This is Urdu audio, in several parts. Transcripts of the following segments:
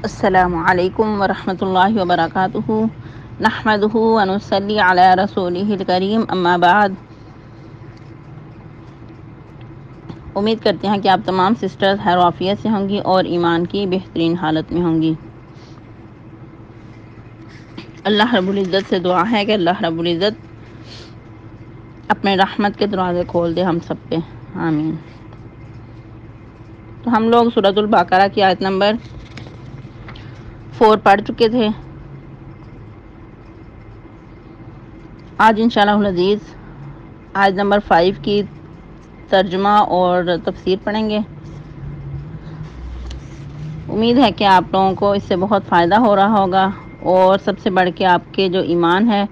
السلام علیکم ورحمۃ اللہ وبرکاتہ نحمدہ ونصلی علی رسولہ الکریم اما بعد۔ امید کرتے ہیں کہ آپ تمام سسٹرز خیر و عافیت سے ہوں گی اور ایمان کی بہترین حالت میں ہوں گی۔ اللہ رب العزت سے دعا ہے کہ اللہ رب العزت اپنے رحمت کے دروازے کھول دے ہم سب پہ، آمین۔ تو ہم لوگ سورۃ البقرہ کی آیت نمبر 4 پڑھ چکے تھے۔ آج انشاءاللہ العزیز آیت نمبر 5 کی ترجمہ اور تفسیر پڑھیں گے۔ امید ہے کہ آپ لوگوں کو اس سے بہت فائدہ ہو رہا ہوگا اور سب سے بڑھ کے آپ کے جو ایمان ہے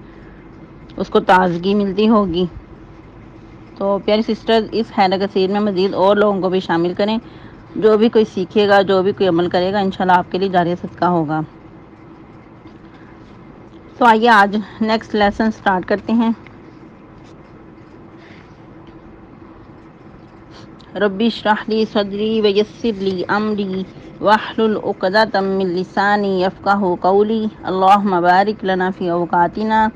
اس کو تازگی ملتی ہوگی۔ تو پیاری سسٹرز، اس خیر کثیر میں مزید اور لوگوں کو بھی شامل کریں۔ جو بھی کوئی سیکھے گا، جو بھی کوئی عمل کرے گا، انشاءاللہ آپ کے لیے جاری صدقہ ہوگا۔ تو آئیے آج نیکسٹ لیسن سٹارٹ کرتے ہیں۔ ربی اشرح لی صدری ویسر لی امری واحلل عقدۃ من لسانی یفقہوا قولی۔ اللہم بارک لنا فی اوقاتنا،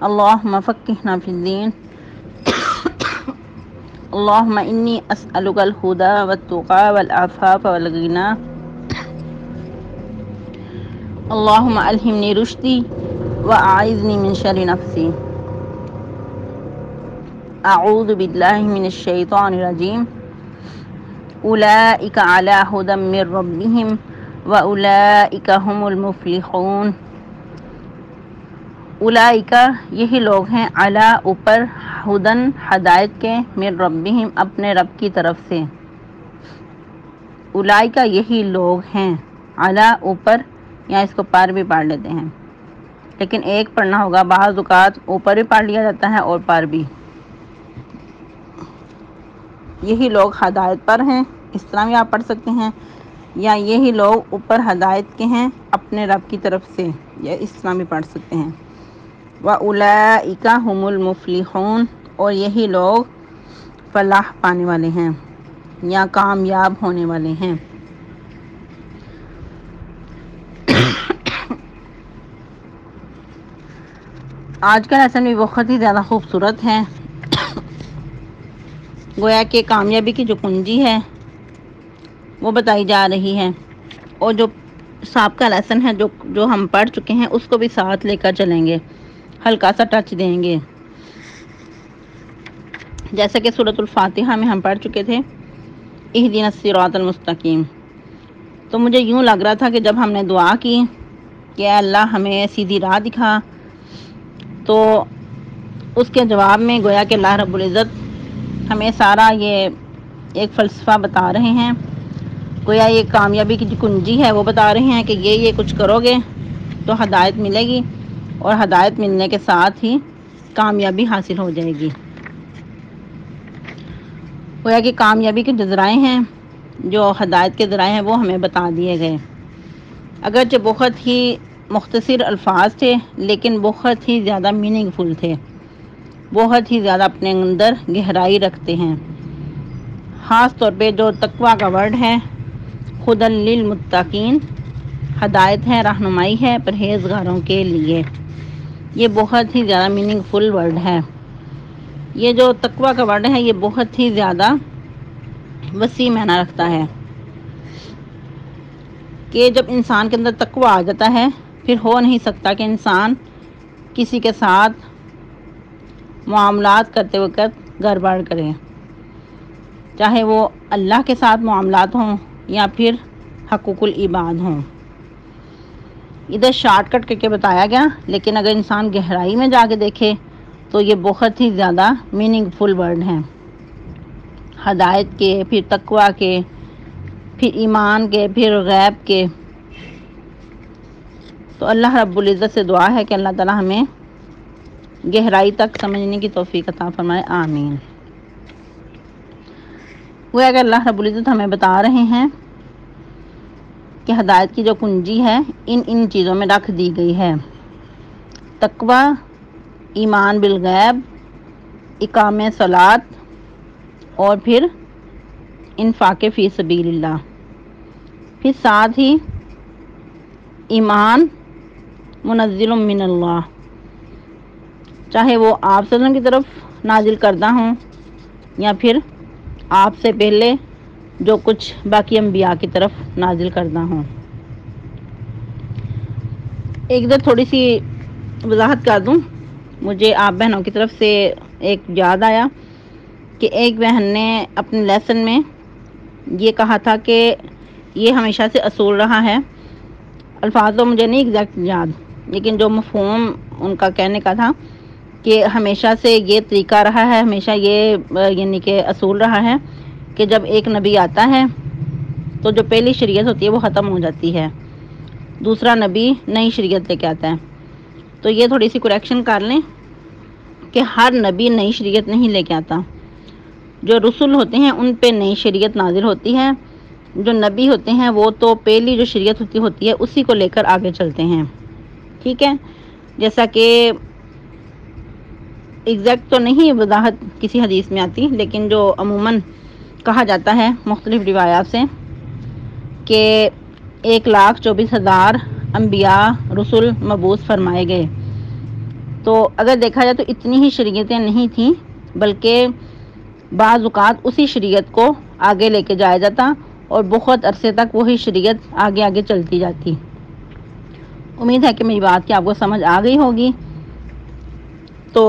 اللہم فقہنا فی الدین، اللہم انی اسألک الہدی والتقی والعفاف والغنی، اللہم الہمنی رشدی واعذنی من شر نفسی۔ اعوذ باللہ من الشیطان الرجیم۔ اولئک علی ھدی من ربہم واولئک ھم المفلحون۔ اولئک یہی لوگ ہیں، علی اوپر، ھدی ہدایت کے، من ربہم اپنے رب کی طرف سے۔ اولئک یہی لوگ ہیں، علی اوپر، یا اس کو پر بھی پڑھ لیتے ہیں لیکن ایک پڑھنا ہوگا، بعض اوقات اوپر بھی پڑھ لیا جاتا ہے اور پر بھی۔ یہی لوگ ہدایت پر ہیں، اس طرح بھی آپ پڑھ سکتے ہیں، یا یہی لوگ اوپر ہدایت کے ہیں اپنے رب کی طرف سے، یا اس طرح بھی پڑھ سکتے ہیں۔ وَأُولَئِكَ هُمُ الْمُفْلِحُونَ اور یہی لوگ فلاح پانے والے ہیں یا کامیاب ہونے والے ہیں۔ آج کا لیسن بھی بہت ہی زیادہ خوبصورت ہے۔ گویا کہ کامیابی کی جو کنجی ہے وہ بتائی جا رہی ہے، اور جو سابقہ لیسن ہے جو ہم پڑھ چکے ہیں اس کو بھی ساتھ لے کر چلیں گے، ہلکا سا ٹچ دیں گے۔ جیسا کہ سورۃ الفاتحہ میں ہم پڑھ چکے تھے، اہدنا الصراط المستقیم۔ تو مجھے یوں لگ رہا تھا کہ جب ہم نے دعا کی کہ اے اللہ ہمیں سیدھی راہ دکھا، تو اس کے جواب میں گویا کہ اللہ رب العزت ہمیں سارا یہ ایک فلسفہ بتا رہے ہیں، گویا یہ کامیابی کی جو کنجی ہے وہ بتا رہے ہیں کہ یہ کچھ کرو گے تو ہدایت ملے گی، اور ہدایت ملنے کے ساتھ ہی کامیابی حاصل ہو جائے گی۔ گویا کہ کامیابی کے جو ذرائع ہیں، جو ہدایت کے ذرائع ہیں، وہ ہمیں بتا دیے گئے۔ اگرچہ بہت ہی مختصر الفاظ تھے لیکن بہت ہی زیادہ میننگ فل تھے، بہت ہی زیادہ اپنے اندر گہرائی رکھتے ہیں۔ خاص طور پہ جو تقویٰ کا ورڈ ہے، ھدی للمتقین، ہدایت ہے، رہنمائی ہے پرہیزگاروں کے لیے، یہ بہت ہی زیادہ میننگ فل ورڈ ہے۔ یہ جو تقویٰ کا ورڈ ہے یہ بہت ہی زیادہ وسیع معنی رکھتا ہے، کہ جب انسان کے اندر تقویٰ آ جاتا ہے پھر ہو نہیں سکتا کہ انسان کسی کے ساتھ معاملات کرتے وقت گڑبڑ کرے، چاہے وہ اللہ کے ساتھ معاملات ہوں یا پھر حقوق العباد ہوں۔ ادھر شارٹ کٹ کر کے بتایا گیا، لیکن اگر انسان گہرائی میں جا کے دیکھے تو یہ بہت ہی زیادہ میننگ فل ورڈ ہیں، ہدایت کے، پھر تقویٰ کے، پھر ایمان کے، پھر غیب کے۔ تو اللہ رب العزت سے دعا ہے کہ اللہ تعالی ہمیں گہرائی تک سمجھنے کی توفیق عطا فرمائے، آمین۔ وہ اگر اللہ رب العزت ہمیں بتا رہے ہیں کہ ہدایت کی جو کنجی ہے ان چیزوں میں رکھ دی گئی ہے: تقویٰ، ایمان بالغیب، اقام صلاۃ، اور پھر انفاق فی سبیل اللہ۔ پھر ساتھ ہی ایمان منزل من اللہ، چاہے وہ آپ صلی اللہ علیہ وسلم کی طرف نازل کردہ ہوں یا پھر آپ سے پہلے جو کچھ باقی انبیاء کی طرف نازل کردہ ہوں۔ ایک ادھر تھوڑی سی وضاحت کر دوں، مجھے آپ بہنوں کی طرف سے ایک یاد آیا کہ ایک بہن نے اپنے لیسن میں یہ کہا تھا کہ یہ ہمیشہ سے اصول رہا ہے، الفاظ تو مجھے نہیں ایگزیکٹ یاد، لیکن جو مفہوم ان کا کہنے کا تھا کہ ہمیشہ سے یہ طریقہ رہا ہے، ہمیشہ یہ یعنی کہ اصول رہا ہے کہ جب ایک نبی آتا ہے تو جو پہلی شریعت ہوتی ہے وہ ختم ہو جاتی ہے، دوسرا نبی نئی شریعت لے کے آتا ہے۔ تو یہ تھوڑی سی کریکشن کر لیں کہ ہر نبی نئی شریعت نہیں لے کے آتا، جو رسول ہوتے ہیں ان پہ نئی شریعت نازل ہوتی ہے، جو نبی ہوتے ہیں وہ تو پہلی جو شریعت ہوتی ہے اسی کو لے کر آگے چلتے ہیں، ٹھیک ہے۔ جیسا کہ ایگزیکٹ تو نہیں وضاحت کسی حدیث میں آتی، لیکن جو عموماً کہا جاتا ہے مختلف روایات سے کہ 1,24,000 انبیاء رسول مبعوث فرمائے گئے، تو اگر دیکھا جائے تو اتنی ہی شریعتیں نہیں تھیں، بلکہ بعض اوقات اسی شریعت کو آگے لے کے جایا جاتا اور بہت عرصے تک وہی شریعت آگے آگے چلتی جاتی۔ امید ہے کہ میری بات کی آپ کو سمجھ آ گئی ہوگی۔ تو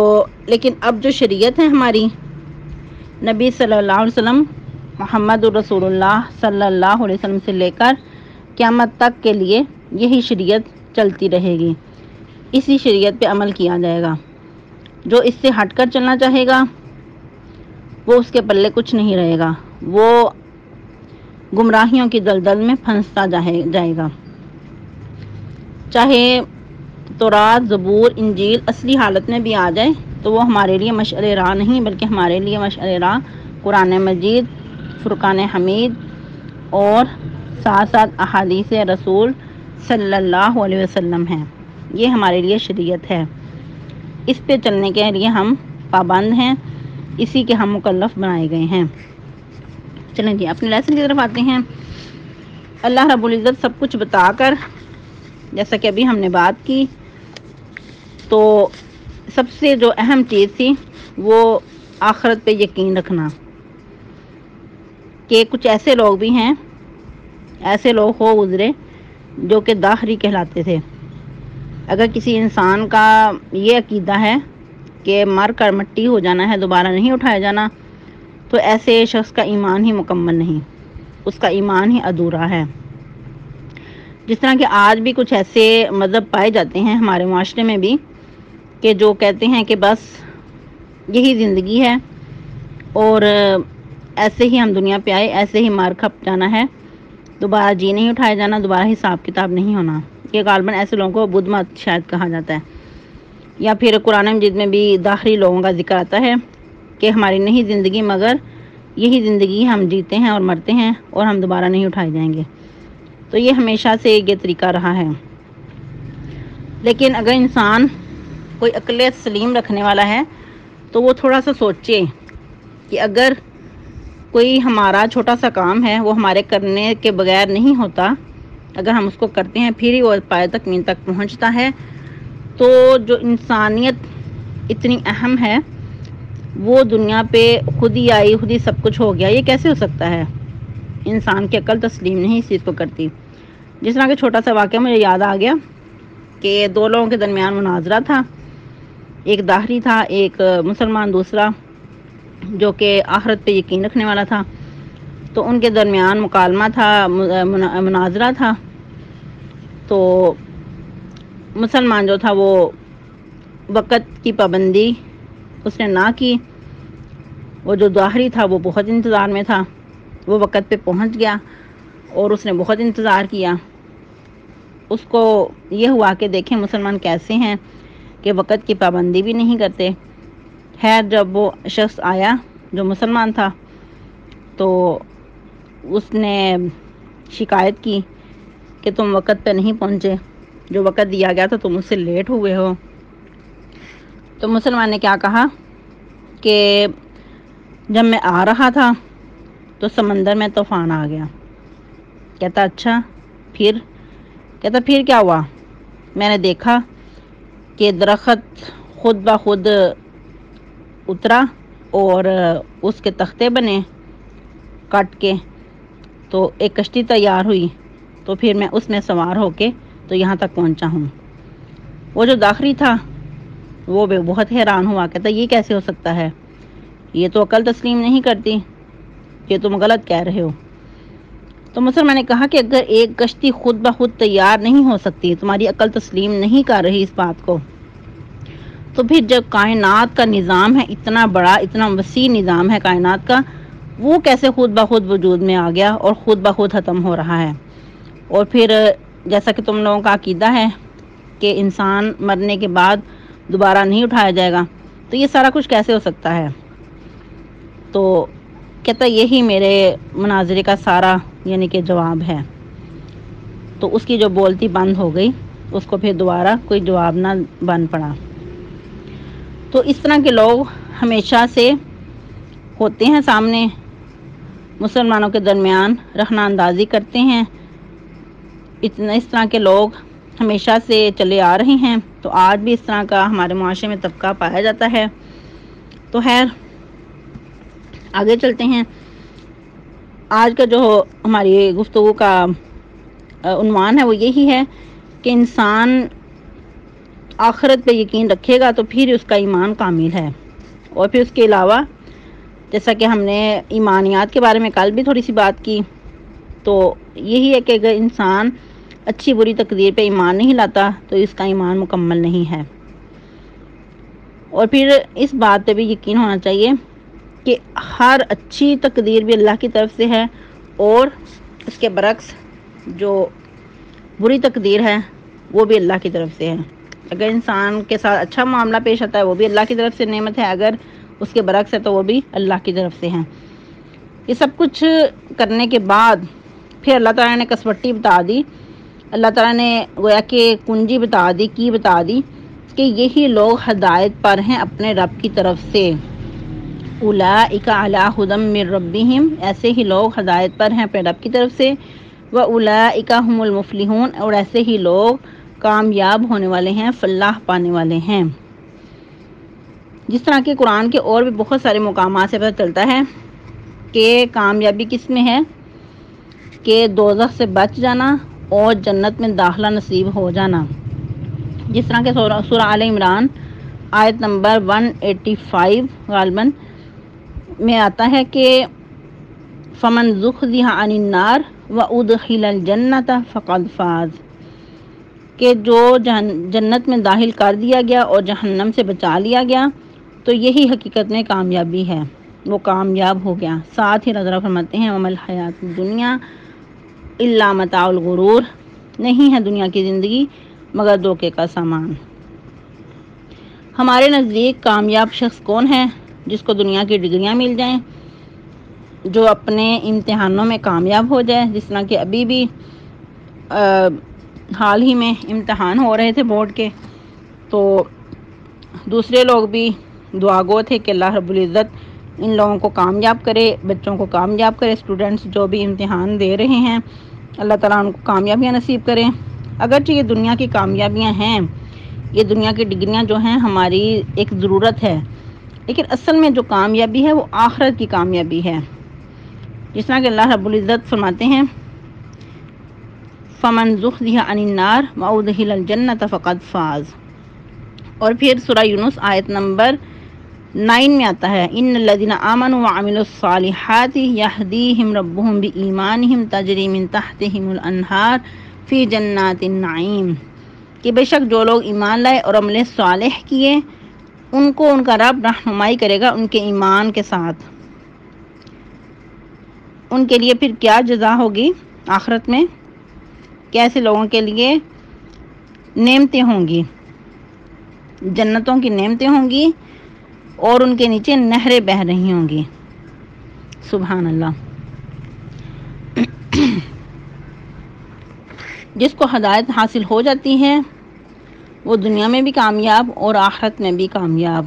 لیکن اب جو شریعت ہے ہماری، نبی صلی اللہ علیہ وسلم محمد الرسول اللہ صلی اللہ علیہ وسلم سے لے کر قیامت تک کے لیے یہی شریعت چلتی رہے گی، اسی شریعت پہ عمل کیا جائے گا۔ جو اس سے ہٹ کر چلنا چاہے گا وہ اس کے پلے کچھ نہیں رہے گا، وہ گمراہیوں کی دلدل میں پھنستا جائے گا۔ چاہے تورات، زبور، انجیل اصلی حالت میں بھی آ جائے تو وہ ہمارے لیے مشعل راہ نہیں، بلکہ ہمارے لیے مشعل راہ قرآن مجید، فرقان حمید اور ساتھ ساتھ احادیث رسول صلی اللہ علیہ وسلم ہیں۔ یہ ہمارے لیے شریعت ہے، اس پہ چلنے کے لیے ہم پابند ہیں، اسی کے ہم مکلف بنائے گئے ہیں۔ چلیں جی اپنے لیسن کی طرف آتے ہیں۔ اللہ رب العزت سب کچھ بتا کر، جیسا کہ ابھی ہم نے بات کی، تو سب سے جو اہم چیز تھی وہ آخرت پہ یقین رکھنا، کہ کچھ ایسے لوگ بھی ہیں، ایسے لوگ ہو گزرے جو کہ داہری کہلاتے تھے۔ اگر کسی انسان کا یہ عقیدہ ہے کہ مر کر مٹی ہو جانا ہے، دوبارہ نہیں اٹھایا جانا، تو ایسے شخص کا ایمان ہی مکمل نہیں، اس کا ایمان ہی ادھورا ہے۔ جس طرح کہ آج بھی کچھ ایسے مذہب پائے جاتے ہیں ہمارے معاشرے میں بھی، کہ جو کہتے ہیں کہ بس یہی زندگی ہے اور ایسے ہی ہم دنیا پہ آئے، ایسے ہی مار کھپ جانا ہے، دوبارہ جی نہیں اٹھایا جانا، دوبارہ حساب کتاب نہیں ہونا۔ یہ غالباً ایسے لوگوں کو بدھ مت شاید کہا جاتا ہے، یا پھر قرآن مجید میں بھی داخلی لوگوں کا ذکر آتا ہے کہ ہماری نہیں زندگی مگر یہی زندگی ہم جیتے ہیں اور مرتے ہیں اور ہم دوبارہ نہیں اٹھائے جائیں گے۔ تو یہ ہمیشہ سے یہ طریقہ رہا ہے۔ لیکن اگر انسان کوئی عقل سلیم رکھنے والا ہے تو وہ تھوڑا سا سوچے کہ اگر کوئی ہمارا چھوٹا سا کام ہے وہ ہمارے کرنے کے بغیر نہیں ہوتا، اگر ہم اس کو کرتے ہیں پھر ہی وہ پائے تکمیل تک پہنچتا ہے، تو جو انسانیت اتنی اہم ہے وہ دنیا پہ خود ہی آئی، خود ہی سب کچھ ہو گیا، یہ کیسے ہو سکتا ہے؟ انسان کی عقل تسلیم نہیں اس چیز کو کرتی۔ جس طرح کہ چھوٹا سا واقعہ مجھے یاد آ گیا کہ دو لوگوں کے درمیان مناظرہ تھا، ایک داہری تھا، ایک مسلمان دوسرا جو کہ آخرت پہ یقین رکھنے والا تھا۔ تو ان کے درمیان مکالمہ تھا، مناظرہ تھا۔ تو مسلمان جو تھا وہ وقت کی پابندی اس نے نہ کی، وہ جو داہری تھا وہ بہت انتظار میں تھا، وہ وقت پہ پہنچ گیا اور اس نے بہت انتظار کیا۔ اس کو یہ ہوا کہ دیکھیں مسلمان کیسے ہیں کہ وقت کی پابندی بھی نہیں کرتے۔ خیر جب وہ شخص آیا جو مسلمان تھا تو اس نے شکایت کی کہ تم وقت پہ نہیں پہنچے، جو وقت دیا گیا تھا تم اس سے لیٹ ہوئے ہو۔ تو مسلمان نے کیا کہا کہ جب میں آ رہا تھا تو سمندر میں طوفان آ گیا۔ کہتا اچھا پھر؟ کہتا پھر کیا ہوا؟ میں نے دیکھا کہ درخت خود بخود اترا اور اس کے تختے بنے کٹ کے، تو ایک کشتی تیار ہوئی، تو پھر میں اس میں سوار ہو کے تو یہاں تک پہنچا ہوں۔ وہ جو داخری تھا وہ بھی بہت حیران ہوا، کہتا یہ کیسے ہو سکتا ہے، یہ تو عقل تسلیم نہیں کرتی، یہ تم غلط کہہ رہے ہو۔ تو مسلمان نے کہا کہ اگر ایک کشتی خود بخود تیار نہیں ہو سکتی، تمہاری عقل تسلیم نہیں کر رہی اس بات کو، تو پھر جب کائنات کا نظام ہے، اتنا بڑا اتنا وسیع نظام ہے کائنات کا، وہ کیسے خود بخود وجود میں آ گیا اور خود بخود ختم ہو رہا ہے؟ اور پھر جیسا کہ تم لوگوں کا عقیدہ ہے کہ انسان مرنے کے بعد دوبارہ نہیں اٹھایا جائے گا، تو یہ سارا کچھ کیسے ہو سکتا ہے؟ تو کہتا یہی میرے مناظرے کا سارا یعنی کہ جواب ہے۔ تو اس کی جو بولتی بند ہو گئی، اس کو پھر دوبارہ کوئی جواب نہ بن پڑا۔ تو اس طرح کے لوگ ہمیشہ سے ہوتے ہیں سامنے، مسلمانوں کے درمیان رخنہ اندازی کرتے ہیں، اس طرح کے لوگ ہمیشہ سے چلے آ رہے ہیں، تو آج بھی اس طرح کا ہمارے معاشرے میں طبقہ پایا جاتا ہے۔ تو خیر آگے چلتے ہیں۔ آج کا جو ہماری گفتگو کا عنوان ہے وہ یہی ہے کہ انسان آخرت پہ یقین رکھے گا تو پھر اس کا ایمان کامل ہے۔ اور پھر اس کے علاوہ جیسا کہ ہم نے ایمانیات کے بارے میں کل بھی تھوڑی سی بات کی، تو یہی ہے کہ اگر انسان اچھی بری تقدیر پہ ایمان نہیں لاتا تو اس کا ایمان مکمل نہیں ہے۔ اور پھر اس بات پہ بھی یقین ہونا چاہیے کہ ہر اچھی تقدیر بھی اللہ کی طرف سے ہے، اور اس کے برعکس جو بری تقدیر ہے وہ بھی اللہ کی طرف سے ہے۔ اگر انسان کے ساتھ اچھا معاملہ پیش آتا ہے وہ بھی اللہ کی طرف سے نعمت ہے، اگر اس کے برعکس ہے تو وہ بھی اللہ کی طرف سے ہے۔ یہ سب کچھ کرنے کے بعد پھر اللہ تعالیٰ نے کسوٹی بتا دی، اللہ تعالیٰ نے گویا کہ کنجی بتا دی کہ یہی لوگ ہدایت پر ہیں اپنے رب کی طرف سے۔ اولئک علی ھدی من ربہم، ایسے ہی لوگ ہدایت پر ہیں اپنے رب کی طرف سے، واولئک ھم المفلحون، اور ایسے ہی لوگ کامیاب ہونے والے ہیں، فلاح پانے والے ہیں۔ جس طرح کہ قرآن کے اور بھی بہت سارے مقامات سے پتہ چلتا ہے کہ کامیابی کس میں ہے، کہ دوزخ سے بچ جانا اور جنت میں داخلہ نصیب ہو جانا۔ جس طرح کہ سورہ آل عمران آیت نمبر 185 غالباً میں آتا ہے کہ فمن زحزح عن النار وادخل الجنۃ فقد فاز، کہ جو جنت میں داخل کر دیا گیا اور جہنم سے بچا لیا گیا تو یہی حقیقت میں کامیابی ہے، وہ کامیاب ہو گیا۔ ساتھ ہی نظر فرماتے ہیں وما الحیات الدنیا الا متاع الغرور، نہیں ہے دنیا کی زندگی مگر دھوکے کا سامان۔ ہمارے نزدیک کامیاب شخص کون ہے؟ جس کو دنیا کی ڈگریاں مل جائیں، جو اپنے امتحانوں میں کامیاب ہو جائے، جس طرح کہ ابھی بھی حال ہی میں امتحان ہو رہے تھے بورڈ کے، تو دوسرے لوگ بھی دعا گو تھے کہ اللہ رب العزت ان لوگوں کو کامیاب کرے، بچوں کو کامیاب کرے، اسٹوڈنٹس جو بھی امتحان دے رہے ہیں اللہ تعالیٰ ان کو کامیابیاں نصیب کرے۔ اگرچہ یہ دنیا کی کامیابیاں ہیں، یہ دنیا کی ڈگریاں جو ہیں ہماری ایک ضرورت ہے، لیکن اصل میں جو کامیابی ہے وہ آخرت کی کامیابی ہے۔ جس طرح کہ اللہ رب العزت فرماتے ہیں فمن زحزح عن النار وادخل الجنۃ فقد فاز۔ اور پھر سورہ یونس آیت نمبر 9 میں آتا ہے ان الذین آمنوا وعملوا الصالحات یہدیہم ربہم بایمانہم تجری من تحتہم الانہار فی جنات النعیم، کہ بے شک جو لوگ ایمان لائے اور عمل صالح کیے ان کو ان کا رب رہنمائی کرے گا ان کے ایمان کے ساتھ۔ ان کے لیے پھر کیا جزا ہوگی آخرت میں؟ کیسے لوگوں کے لیے نعمتیں ہوں گی، جنتوں کی نعمتیں ہوں گی اور ان کے نیچے نہریں بہہ رہی ہوں گی۔ سبحان اللہ۔ جس کو ہدایت حاصل ہو جاتی ہے وہ دنیا میں بھی کامیاب اور آخرت میں بھی کامیاب۔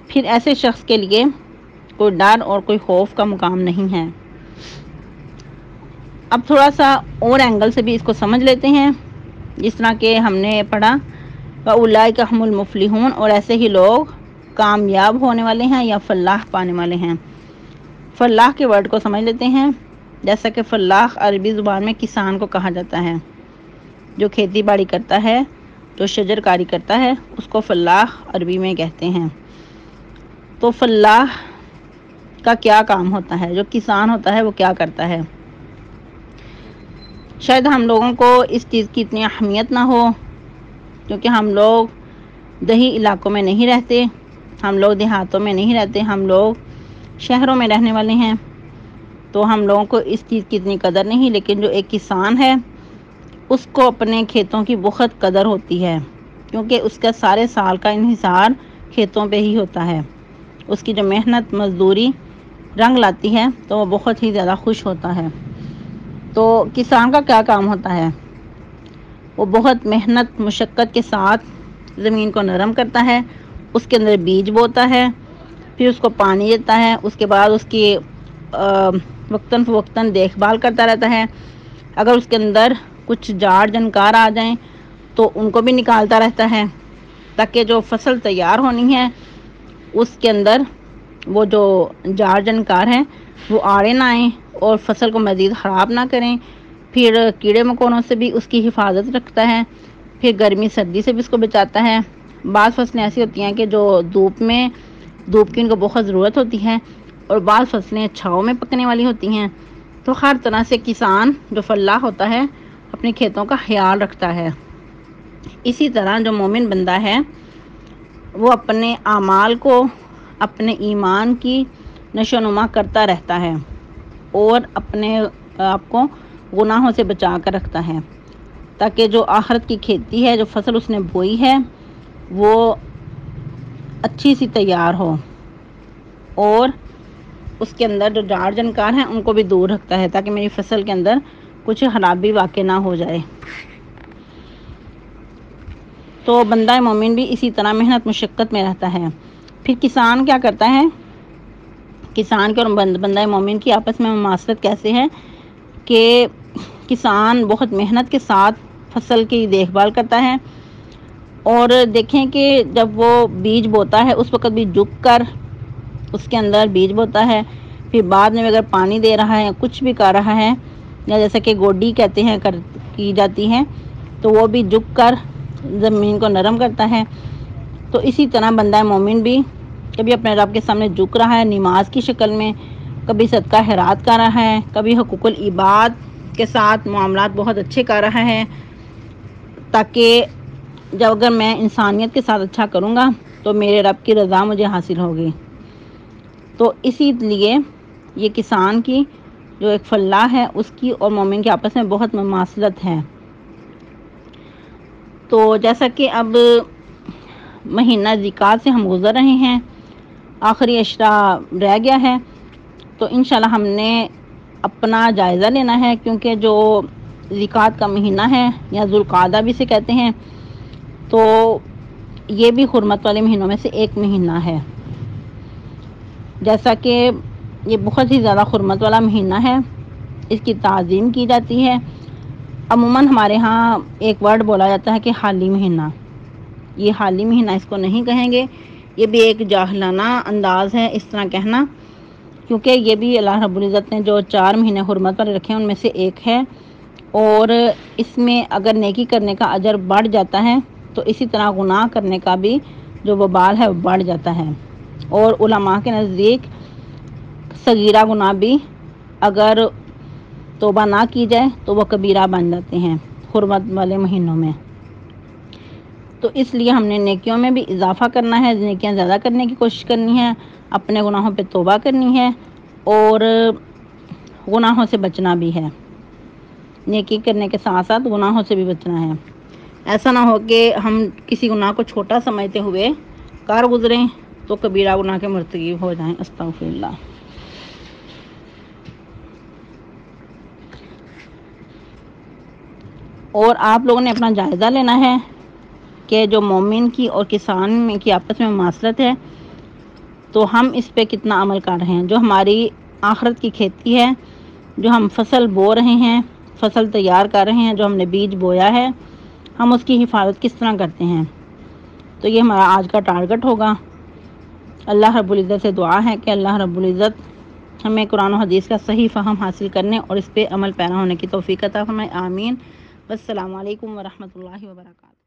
پھر ایسے شخص کے لیے کوئی ڈر اور کوئی خوف کا مقام نہیں ہے۔ اب تھوڑا سا اور اینگل سے بھی اس کو سمجھ لیتے ہیں، جس طرح کہ ہم نے پڑھا وَأُولَٰئِکَ هُمُ الْمُفْلِحُونَ، اور ایسے ہی لوگ کامیاب ہونے والے ہیں یا فلاح پانے والے ہیں۔ فلاح کے ورڈ کو سمجھ لیتے ہیں۔ جیسا کہ فلاح عربی زبان میں کسان کو کہا جاتا ہے، جو کھیتی باڑی کرتا ہے، جو شجر کاری کرتا ہے، اس کو فلاح عربی میں کہتے ہیں۔ تو فلاح کا کیا کام ہوتا ہے، جو کسان ہوتا ہے وہ کیا کرتا ہے؟ شاید ہم لوگوں کو اس چیز کی اتنی اہمیت نہ ہو، کیونکہ ہم لوگ دیہی علاقوں میں نہیں رہتے، ہم لوگ دیہاتوں میں نہیں رہتے، ہم لوگ شہروں میں رہنے والے ہیں، تو ہم لوگوں کو اس چیز کی اتنی قدر نہیں۔ لیکن جو ایک کسان ہے اس کو اپنے کھیتوں کی بہت قدر ہوتی ہے، کیونکہ اس کا سارے سال کا انحصار کھیتوں پہ ہی ہوتا ہے۔ اس کی جو محنت مزدوری رنگ لاتی ہے تو وہ بہت ہی زیادہ خوش ہوتا ہے۔ تو کسان کا کیا کام ہوتا ہے؟ وہ بہت محنت مشقت کے ساتھ زمین کو نرم کرتا ہے، اس کے اندر بیج بوتا ہے، پھر اس کو پانی دیتا ہے، اس کے بعد اس کی وقتاً فوقتاً دیکھ بھال کرتا رہتا ہے۔ اگر اس کے اندر کچھ جاڑ جنکار آ جائیں تو ان کو بھی نکالتا رہتا ہے، تاکہ جو فصل تیار ہونی ہے اس کے اندر وہ جو جاڑ جنکار ہیں وہ آڑے نہ آئیں اور فصل کو مزید خراب نہ کریں۔ پھر کیڑے مکوڑوں سے بھی اس کی حفاظت رکھتا ہے، پھر گرمی سردی سے بھی اس کو بچاتا ہے۔ بعض فصلیں ایسی ہوتی ہیں کہ جو دھوپ کی ان کو بہت ضرورت ہوتی ہے، اور بعض فصلیں چھاؤں میں پکنے والی ہوتی ہیں۔ تو ہر طرح سے کسان جو فلاح ہوتا ہے اپنے کھیتوں کا خیال رکھتا ہے۔ اسی طرح جو مومن بندہ ہے وہ اپنے اعمال کو، اپنے ایمان کی نشو نما کرتا رہتا ہے اور اپنے آپ کو گناہوں سے بچا کر رکھتا ہے، تاکہ جو آخرت کی کھیتی ہے، جو فصل اس نے بوئی ہے، وہ اچھی سی تیار ہو، اور اس کے اندر جو جاڑ جنکار ہیں ان کو بھی دور رکھتا ہے، تاکہ میری فصل کے اندر کچھ خرابی واقع نہ ہو جائے۔ تو بندہ مومن بھی اسی طرح محنت مشقت میں رہتا ہے۔ پھر کسان کیا کرتا ہے؟ کسان کے اور بندہ مومن کی آپس میں مماثلت کیسے ہے کہ کسان بہت محنت کے ساتھ فصل کی دیکھ بھال کرتا ہے، اور دیکھیں کہ جب وہ بیج بوتا ہے اس وقت بھی جھک کر اس کے اندر بیج بوتا ہے، پھر بعد میں اگر پانی دے رہا ہے، کچھ بھی کر رہا ہے، یا جیسا کہ گوڈی کہتے ہیں کی جاتی ہے، تو وہ بھی جھک کر زمین کو نرم کرتا ہے۔ تو اسی طرح بندہ مومن بھی کبھی اپنے رب کے سامنے جھک رہا ہے نماز کی شکل میں، کبھی صدقہ خیرات کر رہا ہے، کبھی حقوق العباد کے ساتھ معاملات بہت اچھے کر رہا ہے، تاکہ جب اگر میں انسانیت کے ساتھ اچھا کروں گا تو میرے رب کی رضا مجھے حاصل ہوگی۔ تو اسی لیے یہ کسان کی جو ایک فلاح ہے اس کی اور مومن کے آپس میں بہت مماثلت ہے۔ تو جیسا کہ اب مہینہ ذیقعد سے ہم گزر رہے ہیں، آخری عشرہ رہ گیا ہے، تو انشاءاللہ ہم نے اپنا جائزہ لینا ہے، کیونکہ جو ذیقعد کا مہینہ ہے یا ذوالقعدہ بھی سے کہتے ہیں، تو یہ بھی حرمت والے مہینوں میں سے ایک مہینہ ہے۔ جیسا کہ یہ بہت ہی زیادہ حرمت والا مہینہ ہے، اس کی تعظیم کی جاتی ہے۔ عموماً ہمارے ہاں ایک ورڈ بولا جاتا ہے کہ حالی مہینہ، یہ حالی مہینہ اس کو نہیں کہیں گے، یہ بھی ایک جاہلانہ انداز ہے اس طرح کہنا، کیونکہ یہ بھی اللہ رب العزت نے جو 4 مہینے حرمت والے رکھے ہیں ان میں سے ایک ہے، اور اس میں اگر نیکی کرنے کا اجر بڑھ جاتا ہے تو اسی طرح گناہ کرنے کا بھی جو وبال ہے وہ بڑھ جاتا ہے، اور علماء کے نزدیک صغیرہ گناہ بھی اگر توبہ نہ کی جائے تو وہ کبیرہ بن جاتے ہیں حرمت والے مہینوں میں۔ تو اس لیے ہم نے نیکیوں میں بھی اضافہ کرنا ہے، نیکیاں زیادہ کرنے کی کوشش کرنی ہے، اپنے گناہوں پہ توبہ کرنی ہے، اور گناہوں سے بچنا بھی ہے، نیکی کرنے کے ساتھ ساتھ گناہوں سے بھی بچنا ہے۔ ایسا نہ ہو کہ ہم کسی گناہ کو چھوٹا سمجھتے ہوئے کار گزریں تو کبیرہ گناہ کے مرتکب ہو جائیں، استغفر اللہ۔ اور آپ لوگوں نے اپنا جائزہ لینا ہے کہ جو مومن کی اور کسان میں کی آپس میں مماثلت ہے تو ہم اس پہ کتنا عمل کر رہے ہیں۔ جو ہماری آخرت کی کھیتی ہے، جو ہم فصل بو رہے ہیں، فصل تیار کر رہے ہیں، جو ہم نے بیج بویا ہے، ہم اس کی حفاظت کس طرح کرتے ہیں۔ تو یہ ہمارا آج کا ٹارگٹ ہوگا۔ اللہ رب العزت سے دعا ہے کہ اللہ رب العزت ہمیں قرآن و حدیث کا صحیح فہم حاصل کرنے اور اس پہ عمل پیرا ہونے کی توفیق عطا فرمائے، آمین۔ والسلام علیکم ورحمۃ اللہ وبرکاتہ۔